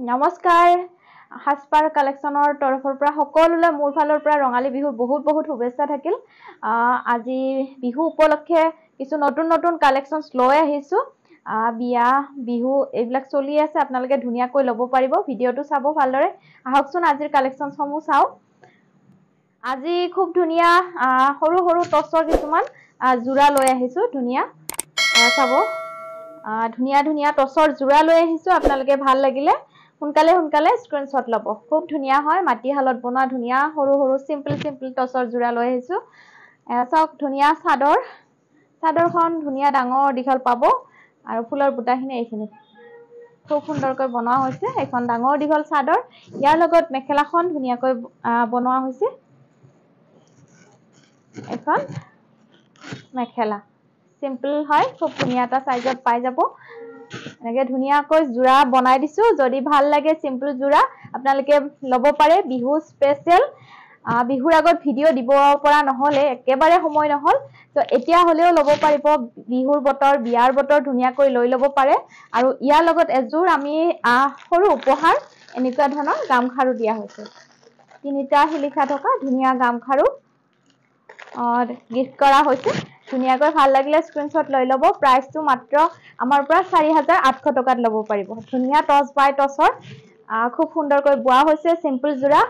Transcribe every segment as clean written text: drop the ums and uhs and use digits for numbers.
নমস্কাৰ হাসপাৰ কালেকশনৰ তৰফৰ পৰা সকলোলৈ মোৰ ফালৰ পৰা ৰঙালী বিহুৰ বহুত শুভেচ্ছা থাকিল আজি বিহু উপলক্ষে কিছু নতুন কালেকশনস লৈ আহিছো বিয়া বিহু এইবিলাক চলি আছে আপোনালোকে ধুনিয়াকৈ ল'ব পাৰিব ভিডিওটো চাব ভালদৰে আহকচোন আজিৰ কালেকশনস সমূহ চাও আজি খুব ধুনিয়া সৰু টছৰ কিছুমান জোৰা লৈ আহিছো ধুনিয়া চাব ধুনিয়া টছৰ জোৰা লৈ আহিছো আপোনালোকে ভাল লাগিলে সোনকালে স্ক্ৰিনশ্বট লব খুব ধুনিয়া হয় মাটি হালত বনোৱা ধুনিয়া সৰু সিম্পল টছৰ জোৰা লৈ আহিছো চাওক ধুনিয়া চাদৰখন ধুনিয়া ডাঙৰ দীঘল পাব আৰু ফুলৰ বুটাখিনি এইখিনি খুব সুন্দৰকৈ বনোৱা হৈছে এখন ডাঙৰ দীঘল চাদৰ ইয়াৰ লগত মেখেলাখন ধুনিয়াকৈ বনোৱা হৈছে এখন মেখেলা সিম্পল হয় খুব ধুনিয়া এটা সাইজত পাই যাব এনেকে ধুনিয়াকৈ জোৰা বনাই দিছো যদি ভাল লাগে সিম্পল জোৰা আপোনালোকে লব পাৰে বিহু স্পেশাল বিহুৰ আগত ভিডিও দিব পৰা নহলে একেবাৰে সময় নহল তো এতিয়া হলেও লব পাৰিব বিহুৰ বতৰ বিয়াৰ বতৰ ধুনিয়াকৈ লৈ লব পাৰে আৰু ইয়াৰ লগত এজোৰ আমি সৰু উপহাৰ এনেকুৱা ধৰণৰ গামখাৰু দিয়া হৈছে তিনিটা হিলিখা থকা ধুনিয়া গামখাৰু গিফট কৰা হৈছে ধুনিয়াকৈ ভাল লাগিলে স্ক্ৰিনশ্বট লৈ লব প্ৰাইসটো মাত্ৰ আমাৰ পৰা 4800 টকাত লব পাৰিব ধুনিয়া টছ বাই টছৰ খুব সুন্দৰকৈ বোৱা হৈছে সিম্পল জোৰা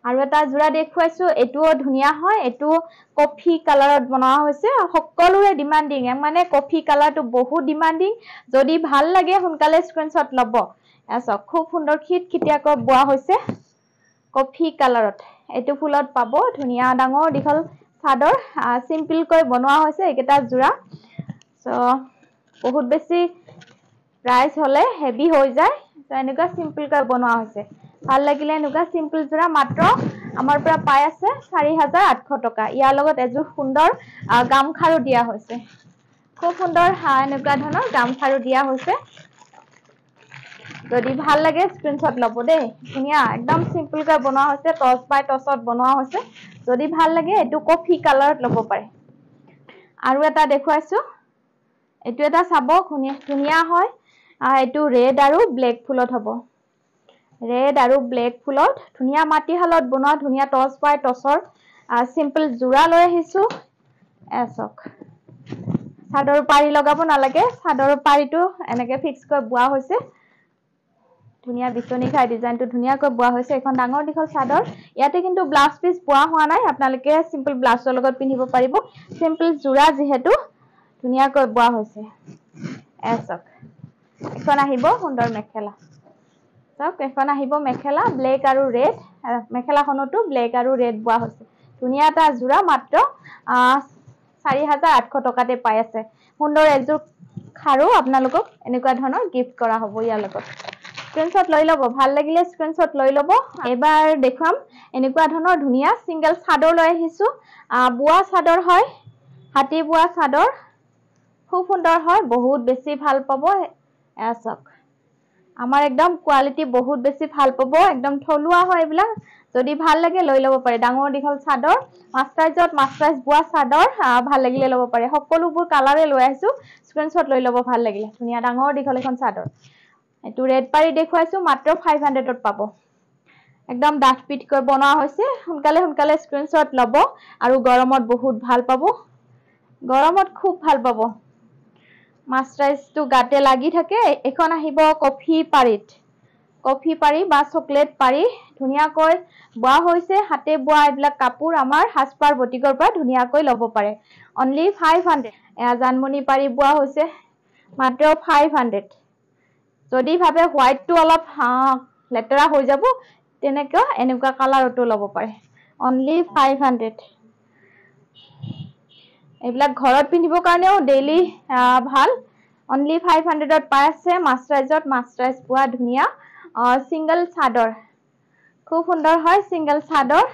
আৰু এটা জোৰা দেখুৱাইছো এটোও ধুনিয়া হয় এটো কফি কালাৰত বনোৱা হৈছে সকলোৰে ডিমান্ডিং মানে কফি কালাৰটো বহুত ডিমান্ডিং যদি ভাল লাগে সোনকালে স্ক্ৰিনশ্বট লব এসক খুব সুন্দৰ খিটখিটিয়াকৈ বোৱা হৈছে কফি কালাৰত এটো ফুলত পাব ধুনিয়া ডাঙৰ দীঘল চাদৰ সিম্পল কৈ বনোৱা হৈছে একেটা জোৰা সো বহুত বেছি প্ৰাইস হলে হেভি হৈ যায় তো এনেকুৱা সিম্পল কৈ বনোৱা হৈছে ভাল লাগিলে এনেকুৱা সিম্পল জোৰা মাত্ৰ আমাৰ পৰা পাই আছে 4800 টকা ইয়াৰ লগত এজোৰ সুন্দৰ গামখাৰু দিয়া হৈছে খুব সুন্দৰ এনেকুৱা ধৰণৰ গামখাৰু দিয়া হৈছে যদি ভাল লাগে স্ক্ৰিনশ্বট লব দেই ধুনিয়া একদম সিম্পল কৈ বনোৱা হৈছে টছ বাই টছত বনোৱা হৈছে যদি ভাল লাগে এটো কফি কালাৰত লব পাৰে আৰু এটা দেখুৱাইছো এটো এটা চাব ধুনিয়া হয় এটো ৰেড আৰু ব্লেক ফুলত হ'ব ৰেড আৰু ব্লেক ফুলত ধুনিয়া মাটি হালত বনোৱা ধুনিয়া টছ বাই টছৰ সিম্পল জোৰা লৈ আহিছো এসক চাদৰ পাৰি লগাব নালাগে চাদৰ পাৰিটো এনেকে ফিক্স কৰি বোৱা হৈছে ধুনিয়া বিচনি খাই ডিজাইনটো ধুনিয়াকৈ বোৱা হৈছে এখন ডাঙৰ দীঘল চাদৰ ইয়াতে কিন্তু ব্লাউজ পিস বোৱা হোৱা নাই আপোনালোকে সিম্পল ব্লাউজৰ লগত পিন্ধিব পাৰিব সিম্পল জোৰা যেহেতু ধুনিয়াকৈ বোৱা হৈছে এসক এখন আহিব সুন্দৰ মেখেলা চাওক এখন আহিব মেখেলা ব্লেক আৰু ৰেড মেখেলাখনটো ব্লেক আৰু ৰেড বোৱা হৈছে ধুনিয়া এটা জোৰা মাত্ৰ 4800 টকাতে পাই আছে সুন্দৰ এজোৰ খাৰু আপোনালোকক এনেকুৱা ধৰণৰ গিফট কৰা হ'ব ইয়াৰ লগত স্ক্ৰিনশ্বট লৈ লব ভাল লাগিলে স্ক্ৰিনশ্বট লৈ লব এবাৰ দেখুৱাম এনেকুৱা ধৰণৰ ধুনিয়া সিঙ্গেল চাদৰ লৈ আহিছো বুৱা চাদৰ হয় হাতি বুৱা চাদৰ খুব সুন্দৰ হয় বহুত বেছি ভাল পাব এসক আমাৰ একদম কোৱালিটি বহুত বেছি ভাল পাব একদম থলুৱা হয় এইবিলাক যদি ভাল লাগে লৈ লব পাৰে ডাঙৰ দীঘল চাদৰ মাস্টাৰাইজ বুৱা চাদৰ ভাল লাগিলে লব পাৰে সকলোবোৰ কালাৰে লৈ আহিছো স্ক্ৰিনশ্বট লৈ লব ভাল লাগিলে ধুনিয়া ডাঙৰ দীঘল এখন চাদৰ এটো ৰেড পাৰি দেখুৱাইছো মাত্ৰ 500 ত পাব একদম ডাঠ পিটকৈ বনোৱা হৈছে সোনকালে স্ক্ৰিনশ্বট লব আৰু গৰমত বহুত ভাল পাব গৰমত খুব ভাল পাব মাস্টাৰাইজটো গাতে লাগি থাকে এখন আহিব কফি পাৰি বা চকলেট পাৰি ধুনিয়াকৈ বোৱা হৈছে হাতে বোৱা এইবিলাক কাপোৰ আমাৰ হাসপাৰ বটিকৰ পৰা ধুনিয়াকৈ লব পাৰে অনলি 500 জানমনি পাৰি বোৱা হৈছে মাত্ৰ 500 যদি ভাবে হোৱাইটটো অলপ লেতেৰা হৈ যাব তেনেকৈ এনেকুৱা কালাৰটো লব পাৰে অনলি 500 এইবিলাক ঘৰত পিন্ধিব কাৰণেও ডেইলি ভাল অনলি 500 ত পাই আছে মাস্টাৰাইজ পোৱা ধুনিয়া সিঙ্গেল চাদৰ খুব সুন্দৰ হয় সিঙ্গেল চাদৰ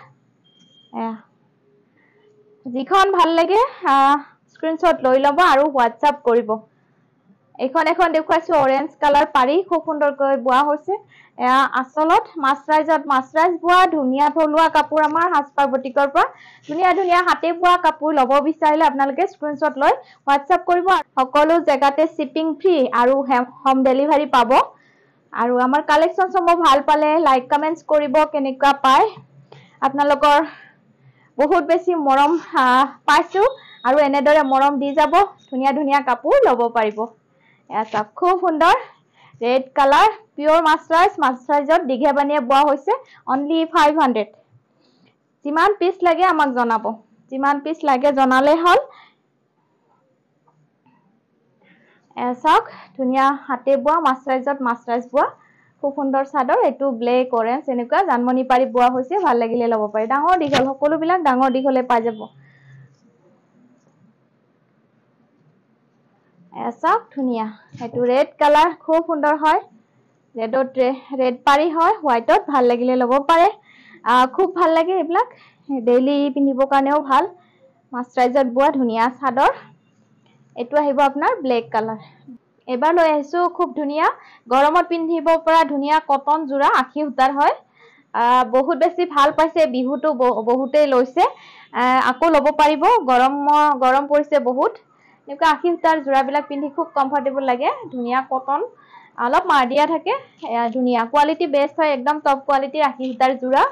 যিখন ভাল লাগে স্ক্ৰিনশ্বট লৈ লব আৰু হোৱাটসঅ্যাপ কৰিব এখন দেখুৱাইছো অৰেঞ্জ কালাৰ পাৰি খুব সুন্দৰকৈ বোৱা হৈছে আসলত মাস্টাৰাইজ বোৱা ধুনিয়া থলুৱা কাপোৰ আমাৰ হাসপাৰ বটিকৰ পৰা ধুনিয়া হাতে বোৱা কাপোৰ লব বিচাৰিলে আপোনালোকে স্ক্ৰিনশ্বট লৈ হোৱাটসঅ্যাপ কৰিব সকলো জেগাতে শিপিং ফ্ৰী আৰু হোম ডেলিভাৰী পাব আৰু আমাৰ কালেকশ্যন সমূহ ভাল পালে লাইক কমেন্টস কৰিব কেনেকুৱা পায় আপোনালোকৰ বহুত বেছি মৰম পাইছো আৰু এনেদৰে মৰম দি যাব ধুনীয়া ধুনীয়া কাপোৰ ল'ব পাৰিব এয়া চাওক খুব সুন্দৰ ৰেড কালাৰ পিওৰ মাছৰাইজত দীঘে বানিয়ে বোৱা হৈছে অনলি 500 যিমান পিস লাগে আমাক জনাব যিমান পিস লাগে জনালে হল চাওক ধুনীয়া হাতে বোৱা মাছৰাইজ বোৱা খুব সুন্দৰ চাদৰ এটো ব্লেক অৰেঞ্জ এনেকুৱা জানমণি পাৰি বোৱা হৈছে ভাল লাগিলে ল'ব পাৰি ডাঙৰ দীঘল সকলো বিলাক ডাঙৰ দীঘলে পাই যাব চাওক ধুনীয়া এটো ৰেড কালাৰ খুব সুন্দৰ হয় ৰেড পাৰি হয় হোৱাইটত ভাল লাগিলে ল'ব পাৰে খুব ভাল লাগে এইবিলাক ডেইলি পিন্ধিবৰ কাৰণেও ভাল মাছৰাইজত বোৱা ধুনীয়া চাদৰ এটো আহিব আপোনাৰ ব্লেক কালাৰ এবাৰ লৈ আহিছো খুব ধুনীয়া গৰমত পিন্ধিব পৰা ধুনীয়া কটন জোৰা আখি সূতাৰ হয় বহুত বেছি ভাল পাইছে বিহুটো বহুতেই লৈছে আকৌ ল'ব পাৰিব গৰম পৰিছে বহুত এনেকুৱা আখি সূতাৰ জোৰাবিলাক পিন্ধি খুব কমফৰ্টেবল লাগে ধুনীয়া কটন অলপ মাৰ দিয়া থাকে ধুনীয়া কোৱালিটি বেষ্ট হয় একদম টপ কোৱালিটিৰ আখি সূতাৰ জোৰা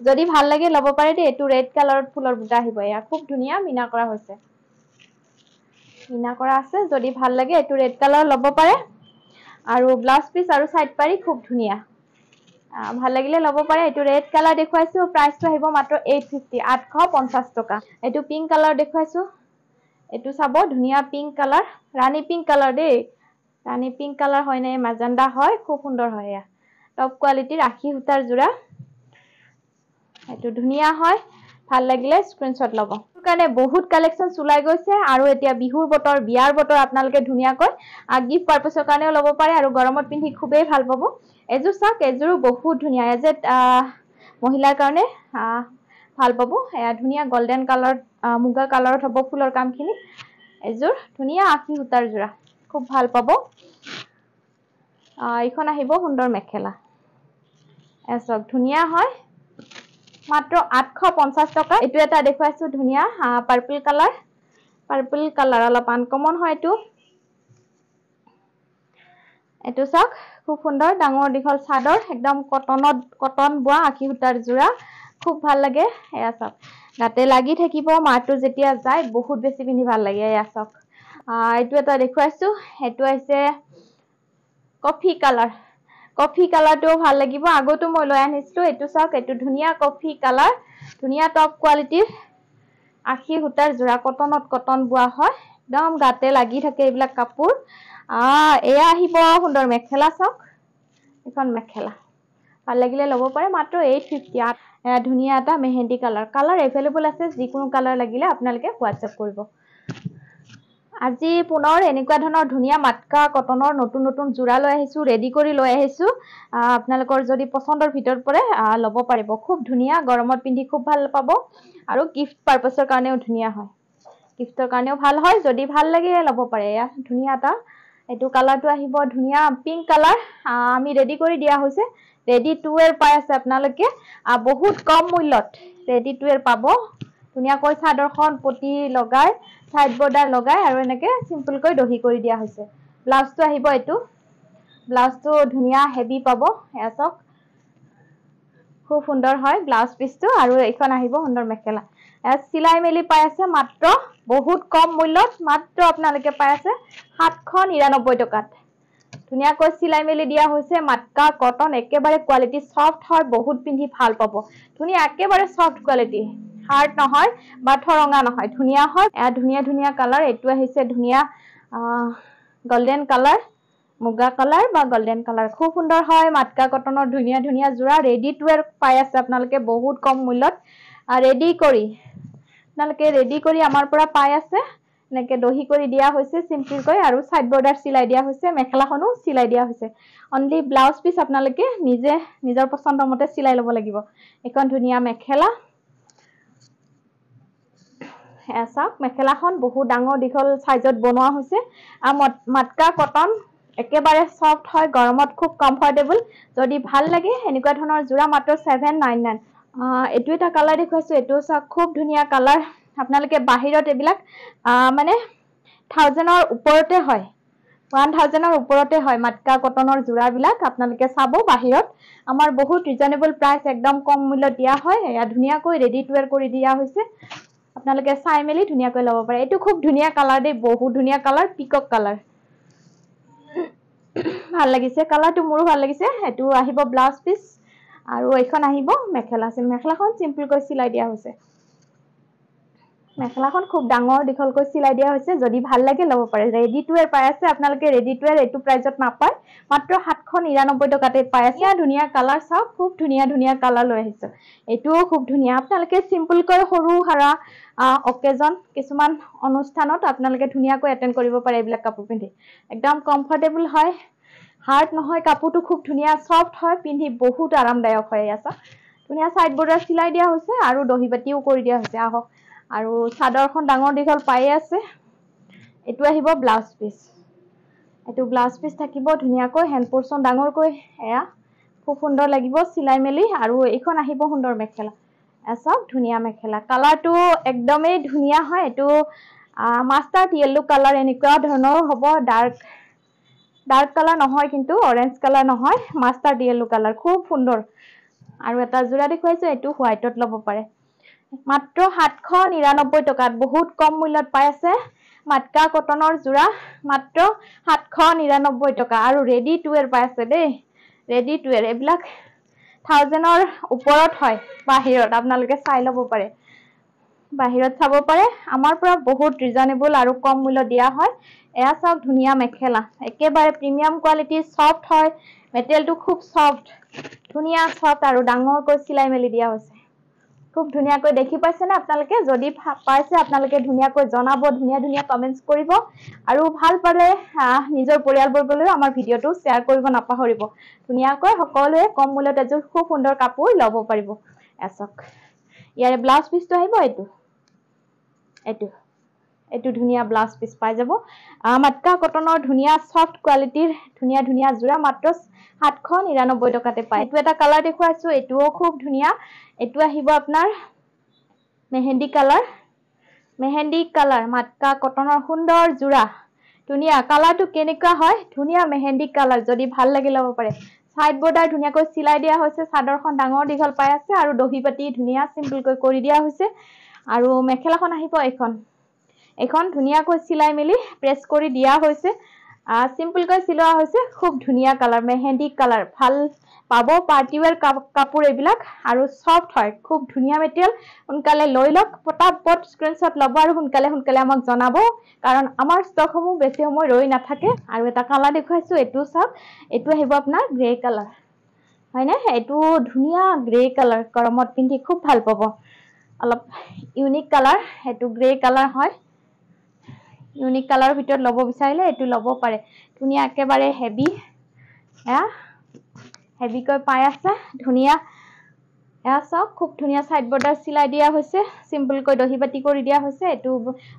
যদি ভাল লাগে ল'ব পাৰে দেই এটো ৰেড কালাৰত ফুলৰ বুটা আহিব এয়া খুব ধুনীয়া মিনা কৰা হৈছে মিনা কৰা আছে যদি ভাল লাগে এটো ৰেড কালাৰ ল'ব পাৰে আৰু ব্লাউজ পিস আৰু সাইড পাৰি খুব ধুনীয়া ভাল লাগিলে ল'ব পাৰে এটো ৰেড কালাৰ দেখুৱাইছো প্ৰাইসটো আহিব মাত্ৰ 850 850 টকা এটো পিংক কালাৰ দেখুৱাইছো এটো চাব ধুনীয়া পিংক কালাৰ ৰানী পিংক কালাৰ দেই ৰানী পিংক কালাৰ হয় নে মাজেণ্ডা হয় খুব সুন্দৰ হয় এয়া টপ কোৱালিটিৰ আখি সূতাৰ জোৰা এটো ধুনীয়া হয় ভাল লাগিলে স্ক্ৰিনশ্বট ল'ব কাৰণে বহুত কালেকচন চলাই গৈছে আৰু এতিয়া বিহুৰ বতৰ বিয়াৰ বতৰ আপোনালোকে ধুনীয়াকৈ গিফট পাৰপাসৰ কাৰণেও ল'ব পাৰে আৰু গৰমত পিন্ধি খুবেই ভাল পাব এজোৰ চাওক এজোৰো বহুত ধুনীয়া এজে মহিলাৰ কাৰণে ভাল পাব এয়া ধুনীয়া গোল্ডেন কালাৰ মুগা কালাৰত হ'ব ফুলৰ কামখিনি এজোৰ ধুনীয়া আখি সূতাৰ জোৰা খুব ভাল পাব এইখন আহিব সুন্দৰ মেখেলা এচক ধুনীয়া হয় মাত্ৰ 850 টকা এটো এটা দেখুৱাইছো ধুনীয়া পাৰ্পল কালাৰ অলপ আনকমন হয় এটো চাওক খুব সুন্দৰ ডাঙৰ দীঘল চাদৰ একদম কটন বোৱা আখি সূতাৰ জোৰা খুব ভাল লাগে এয়া চাওক গাতে লাগি থাকিব মাৰটো যেতিয়া যায় বহুত বেছি পিন্ধি ভাল লাগে এয়া চাওক এটো এটা দেখুৱাইছো এটো আছে কফি কালাৰটো ভাল লাগিব আগতো মই লৈ আনিছিলো এটো চাওক এটো ধুনীয়া কফি কালাৰ ধুনীয়া টপ কোৱালিটিৰ আখি সূতাৰ জোৰা কটন বোৱা হয় একদম গাতে লাগি থাকে এইবিলাক কাপোৰ এয়া আহিব সুন্দৰ মেখেলা চাওক এখন মেখেলা ভাল লাগিলে ল'ব পাৰে মাত্ৰ 850 এয়া ধুনীয়া এটা মেহেন্দি কালাৰ এভেইলেবল আছে যিকোনো কালাৰ লাগিলে আপোনালোকে হোৱাটসএপ কৰিব আজি পুনৰ এনেকুৱা ধৰণৰ ধুনীয়া মাটকা কটনৰ নতুন জোৰা লৈ আহিছো ৰেডি কৰি লৈ আহিছো আপোনালোকৰ যদি পছন্দৰ ভিতৰত পৰে ল'ব পাৰিব খুব ধুনীয়া গৰমত পিন্ধি খুব ভাল পাব আৰু গিফট পাৰপাসৰ কাৰণেও ধুনীয়া হয় গিফটৰ কাৰণেও ভাল হয় যদি ভাল লাগে ল'ব পাৰে এয়া ধুনীয়া এটা এটো কালাৰটো আহিব ধুনীয়া পিংক কালাৰ আমি ৰেডি কৰি দিয়া হৈছে ৰেডি টু এৰ পাই আছে আপোনালোকে বহুত কম মূল্যত ৰেডি টু এৰ পাব ধুনীয়াকৈ চাদৰখন পটি লগাই সাইড বৰ্ডাৰ লগাই আৰু এনেকে সিম্পল কৈ দহি কৰি দিয়া হৈছে ব্লাউজটো আহিব এটো ব্লাউজটো ধুনীয়া হেভি পাব এয়া চাওক খুব সুন্দৰ হয় ব্লাউজ পিসটো আৰু এইখন আহিব সুন্দৰ মেখেলা সিলাই মেলি পাই আছে মাত্ৰ বহুত কম মূল্যত মাত্ৰ আপোনালোকে পাই আছে 799 টকাত ধুনীয়াকৈ সিলাই মেলি দিয়া হৈছে মাটকা কটন একেবাৰে কোৱালিটি সফট হয় বহুত পিন্ধি ভাল পাব ধুনীয়া একেবাৰে সফট কোৱালিটি হাৰ্ড নহয় বা ঠৰঙা নহয় ধুনীয়া হয় ধুনীয়া কালাৰ এটো আহিছে ধুনীয়া গোল্ডেন কালাৰ মুগা কালাৰ বা গোল্ডেন কালাৰ খুব সুন্দৰ হয় মাটকা কটনৰ ধুনীয়া জোৰা ৰেডি টু এৰ পাই আছে আপোনালোকে বহুত কম মূল্যত ৰেডি কৰি আমাৰ পৰা পাই আছে এনেকে দহি কৰি দিয়া হৈছে সিম্পল কৈ আৰু সাইড বৰ্ডাৰ সিলাই দিয়া হৈছে মেখেলাখনো সিলাই দিয়া হৈছে অনলি ব্লাউজ পিস আপোনালোকে নিজৰ পছন্দৰ মতে সিলাই ল'ব লাগিব এখন ধুনীয়া মেখেলা চাওক মেখেলাখন বহুত ডাঙৰ দীঘল সাইজত বনোৱা হৈছে মাটকা কটন একেবাৰে সফট হয় গৰমত খুব কমফৰ্টেবল যদি ভাল লাগে এনেকুৱা ধৰণৰ জোৰা মাত্ৰ 799 এটো এটা কালাৰ দেখুৱাইছো এটো চাওক খুব ধুনীয়া কালাৰ আপোনালোকে বাহিৰত এইবিলাক মানে 1000ৰ ওপৰতে হয় 1000 ওপৰতে হয় মাটকা কটনৰ জোৰাবিলাক আপোনালোকে চাব বাহিৰত আমাৰ বহুত ৰিজনেবল প্ৰাইস একদম কম মূল্যত দিয়া হয় এয়া ধুনিয়াকৈ ৰেডি টু ওয়্যাৰ কৰি দিয়া হৈছে আপোনালোকে চাই মেলি ধুনিয়াকৈ ল'ব পাৰে এটো খুব ধুনিয়া কালাৰ দে বহুত ধুনিয়া কালাৰ পিকক কালাৰ ভাল লাগিছে কালাৰটো মোৰো ভাল লাগিছে এটো আহিব ব্লাউজ পিস আৰু এখন আহিব মেখেলা মেখেলাখন সিম্পল কৈ সিলাই দিয়া হৈছে মেখেলাখন খুব ডাঙৰ দীঘলকৈ সিলাই দিয়া হৈছে যদি ভাল লাগে ল'ব পাৰে ৰেডি টু ওয়্যাৰ পাই আছে আপোনালোকে ৰেডি টু ওয়্যাৰ এটো প্ৰাইজত নাপায় মাত্ৰ 799 টকাতে পাই আছে ধুনিয়া কালাৰ চাও খুব ধুনিয়া কালাৰ লৈ আহিছে এটোও খুব ধুনিয়া আপোনালোকে সিম্পল কৈ সৰু হাৰা অকেজন কিছুমান অনুষ্ঠানত আপোনালোকে ধুনিয়াকৈ এটেন্ড কৰিব পাৰে এইবিলাক কাপোৰ পিন্ধি একদম কমফৰ্টেবল হয় হাৰ্ড নহয় কাপোৰটো খুব ধুনিয়া সফট হয় পিন্ধি বহুত আৰামদায়ক হয় আছে ধুনিয়া সাইড বৰ্ডাৰ সিলাই দিয়া হৈছে আৰু দহি বাটিও কৰি দিয়া হৈছে আহক আৰু চাদৰখন ডাঙৰ দীঘল পাই আছে এটো আহিব ব্লাউজ পিস এটো ব্লাউজ পিস থাকিব ধুনিয়াকৈ হ্যান্ড পোৰশন ডাঙৰকৈ এয়া খুব সুন্দৰ লাগিব সিলাই মেলি আৰু এইখন আহিব সুন্দৰ মেখেলা এসব ধুনিয়া মেখেলা কালাৰটো একদমই ধুনিয়া হয় এটো মাষ্টাৰ্ড ইয়েলো কালাৰ এনেকুৱা ধৰণৰ হ'ব ডাৰ্ক কালাৰ নহয় কিন্তু অৰেঞ্জ কালাৰ নহয় মাষ্টাৰ্ড ইয়েলো কালাৰ খুব সুন্দৰ আৰু এটা জোৰা দেখুৱাইছো এটো হোৱাইটত ল'ব পাৰে মাত্ৰ 799 টকাত বহুত কম মূল্যত পাই আছে মাটকা কটনৰ জোৰা মাত্ৰ 799 টকা আৰু ৰেডি টু ওয়্যাৰ পাই আছে দেই ৰেডি টু ওয়্যাৰ এবিলাক 1000ৰ ওপৰত হয় বাহিৰত আপোনালোকে চাই ল'ব পাৰে বাহিৰত চাব পাৰে আমাৰ পৰা বহুত ৰিজনেবল আৰু কম মূল্য দিয়া হয় এয়া সব ধুনিয়া মেখেলা একেবাৰে প্ৰিমিয়াম কোৱালিটি সফট হয় মেটেৰিয়েলটো খুব সফট ধুনিয়া সফট আৰু ডাঙৰকৈ সিলাই মেলি দিয়া হৈছে খুব ধুনিয়াকৈ দেখি পাইছে না আপোনালোকে যদি পাইছে আপোনালোকে ধুনিয়াকৈ জনাব ধুনিয়া কমেন্টস কৰিব আৰু ভাল পালে নিজৰ পৰিয়ালবৰ্গলৈ আমাৰ ভিডিওটো শেয়াৰ কৰিব নাপাহৰিব ধুনিয়াকৈ সকলোৱে কম মূল্যত এযোৰ খুব সুন্দৰ কাপোৰ ল'ব পাৰিব এসক ইয়াৰে ব্লাউজ পিসটো আহিব এটো ধুনিয়া ব্লাউজ পিস পাই যাব মাটকা কটনৰ ধুনিয়া সফট কোৱালিটিৰ ধুনিয়া জোৰা মাত্ৰ 799 টকাতে পায় এটো এটা কালাৰ দেখুৱাইছো এটোও খুব ধুনিয়া এটো আহিব আপোনাৰ মেহেন্দি কালাৰ মাটকা কটনৰ সুন্দৰ জোৰা ধুনিয়া কালাৰটো কেনেকুৱা হয় ধুনিয়া মেহেন্দি কালাৰ যদি ভাল লাগি ল'ব পাৰে সাইড বৰ্ডাৰ ধুনিয়াকৈ সিলাই দিয়া হৈছে চাদৰখন ডাঙৰ দীঘল পাই আছে আৰু দহি বাটি ধুনিয়া সিম্পল কৈ কৰি দিয়া হৈছে আৰু মেখেলাখন আহিব এখন ধুনিয়াকৈ সিলাই মেলি প্ৰেছ কৰি দিয়া হৈছে সিম্পল কৈ সিলোৱা হৈছে খুব ধুনিয়া কালাৰ মেহেন্দি কালাৰ ভাল পাব পাৰ্টি ওয়্যাৰ কাপোৰ এইবিলাক আৰু সফট হয় খুব ধুনিয়া মেটেৰিয়েল উনকালে লৈ লক পটাপট স্ক্ৰিনশ্বট ল'ব আৰু উনকালে আমাক জনাব কাৰণ আমাৰ ষ্টকসমূহ বেছি সময় ৰৈ নাথাকে আৰু এটা কালাৰ দেখুৱাইছো এটো সব এটো আহিব আপোনাৰ গ্ৰে কালাৰ হয়নে এটো ধুনিয়া গ্ৰে কালাৰ গৰমত পিন্ধি খুব ভাল পাব অলপ ইউনিক কালাৰ এটো গ্ৰে কালাৰ হয় ইউনিক কালাৰৰ ভিতৰত ল'ব বিচাৰিলে এটো ল'ব পাৰে ধুনিয়া একেবাৰে হেভি কৈ পাই আছে ধুনিয়া এয়া সব খুব ধুনিয়া সাইড বৰ্ডাৰ সিলাই দিয়া হৈছে সিম্পল কৈ দহি বাটি কৰি দিয়া হৈছে এটো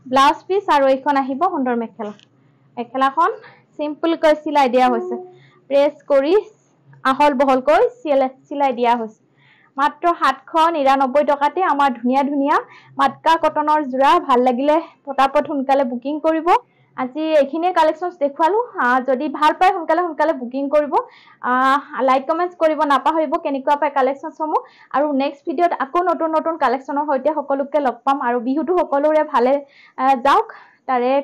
ব্লাউজ পিস আৰু এইখন আহিব সুন্দৰ মেখেলাখন সিম্পল কৈ সিলাই দিয়া হৈছে প্ৰেছ কৰি আহল বহল কৈ সিলাই দিয়া হৈছে মাত্ৰ 799 টকাতে আমাৰ ধুনিয়া মাটকা কটনৰ জোৰা ভাল লাগিলে পটাপট সোনকালে বুকিং কৰিব আজি এইখিনি কালেকশনস দেখুৱালো যদি ভাল পায় সোনকালে বুকিং কৰিব লাইক কমেন্টস কৰিব নাপাহৰিব কেনেকুৱা পায় কালেকশনসমূহ আৰু নেক্সট ভিডিওত আকৌ নতুন কালেকশনৰ সৈতে সকলোকে লগ পাম আৰু বিহুটো সকলোৰে ভালে যাওক তাৰে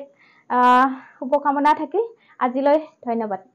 শুভকামনা থাকি আজিলৈ ধন্যবাদ